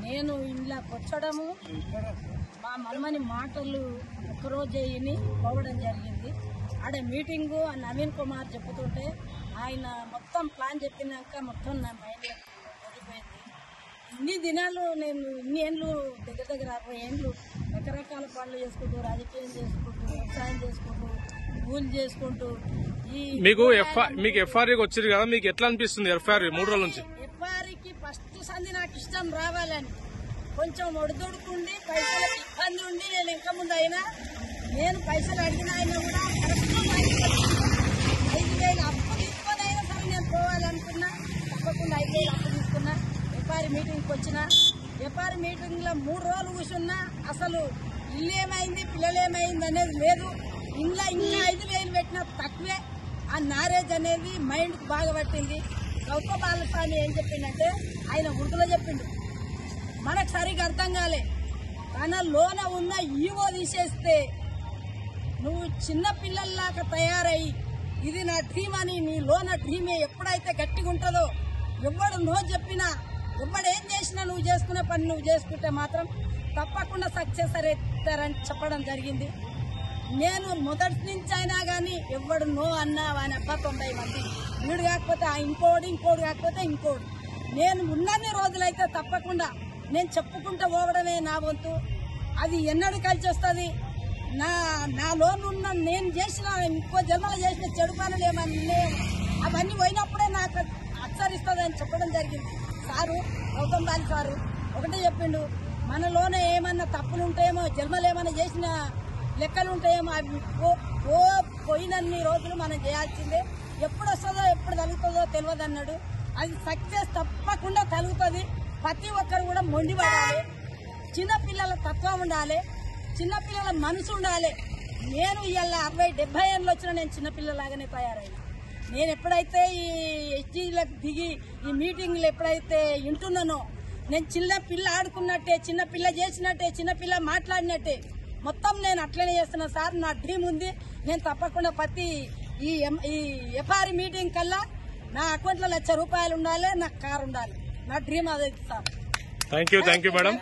నేను ఇంట్లోకి వచ్చడము మా మనమని మాటలు ఒక్కరోజే విని పోవడం జరిగింది. ఆడ మీటింగు నవీన్ కుమార్ చెప్పుతుంటే ఆయన మొత్తం ప్లాన్ చెప్పినాక మొత్తం నా మైండ్లో పడిపోయింది. ఇన్ని దినాలు నేను ఇన్ని ఏళ్ళు దగ్గర 60 ఏళ్ళు రకరకాల పనులు చేసుకుంటూ, రాజకీయం చేసుకుంటూ, వ్యవసాయం చేసుకుంటూ, పూలు చేసుకుంటూ మీకు ఎఫ్ఆర్ఈకి వచ్చారు కదా, మీకు ఎట్లా అనిపిస్తుంది? ఎఫ్ఆర్ఈ 3 రోజుల నుంచి ఎఫ్ఆర్ఈకి ఫస్ట్ సంది నాకు ఇష్టం రావాలని కొంచెం ఒడిదొడుకుండి పైసలకు ఇబ్బంది ఉండి నేను ఇంకా ముందు అయినా నేను పైసలు అడిగిన ఆయన కూడా కరెక్ట్ 5,000 అప్పు తీసుకొని అయినా సరే నేను పోవాలనుకున్నా. తప్పకుండా 5,000 అప్పు తీసుకున్నా. ఎఫ్ఆర్ఈ మీటింగ్కి వచ్చిన ఎఫ్ఆర్ఈ మీటింగ్లో 3 రోజులు కూర్చున్నా. అసలు ఇల్లు ఏమైంది, పిల్లలు ఏమైంది అనేది లేదు. ఇంట్లో ఇంకా 5,000 పెట్టినా తక్కువే. ఆ నారేజ్ అనేది మైండ్కి బాగా పట్టింది. గౌత బాలస్వామి ఏం చెప్పిందంటే ఆయన ఉర్దూలో చెప్పిండు, మనకు సరిగ్గా అర్థం కాలే. తన లోన ఉన్న ఈవో తీసేస్తే నువ్వు చిన్న పిల్లల్లాగా తయారయ్యి ఇది నా డ్రీమ్ అని నీ లోన డ్రీమే ఎప్పుడైతే గట్టిగా ఉంటుందో ఎవడు నో చెప్పినా ఎవడు ఏం చేసినా నువ్వు చేసుకునే పని నువ్వు చేసుకుంటే మాత్రం తప్పకుండా సక్సెస్ అవుతారని చెప్పడం జరిగింది. నేను మొదటి నుంచి అయినా కానీ ఎవడు నో అన్నా ఆయన అబ్బా 90 మంది వీడు కాకపోతే ఇంకోటి కాకపోతే ఇంకోటి. నేను ఉన్నన్ని రోజులైతే తప్పకుండా నేను చెప్పుకుంటూ పోవడమే నా వంతు. అది ఎన్నడూ కలిసి వస్తుంది. నా లోనున్న నేను చేసిన ఇంకో జన్మలో చేసిన చెడు పనులు ఏమన్నా అవన్నీ పోయినప్పుడే నాకు అక్షరిస్తుంది అని చెప్పడం జరిగింది. సారు గౌతమ్ బాలి సారు ఒకటే చెప్పిండు, మనలోనే ఏమన్నా తప్పులు ఉంటాయేమో, జన్మలు ఏమన్నా చేసిన లెక్కలు ఉంటాయేమో, అవి పోయినన్ని రోజులు మనం చేయాల్సిందే. ఎప్పుడు వస్తుందో ఎప్పుడు తగ్గుతుందో తెలియదు అన్నాడు. అది సక్సెస్ తప్పకుండా కలుగుతుంది. ప్రతి ఒక్కరు కూడా మొండిపడాలి. చిన్నపిల్లల తత్వం ఉండాలి, చిన్నపిల్లల మనసు ఉండాలి. నేను ఇవాళ 60-70 ఏళ్ళు వచ్చినా నేను చిన్నపిల్లలాగానే తయారైనా. నేను ఎప్పుడైతే ఈ ఎస్టీలకు దిగి ఈ మీటింగ్లు ఎప్పుడైతే వింటున్నానో నేను చిన్న పిల్ల ఆడుకున్నట్టే, చిన్న పిల్ల చేసినట్టే, చిన్నపిల్ల మాట్లాడినట్టే మొత్తం నేను అట్లనే చేస్తున్నా సార్. నా డ్రీమ్ ఉంది. నేను తప్పకుండా ప్రతి ఈ ఎఫ్ఆర్ఈ మీటింగ్ కల్లా నా అకౌంట్లో ₹1,00,000 ఉండాలి, నాకు కారు ఉండాలి. నా డ్రీమ్ అదే సార్. Thank you madam.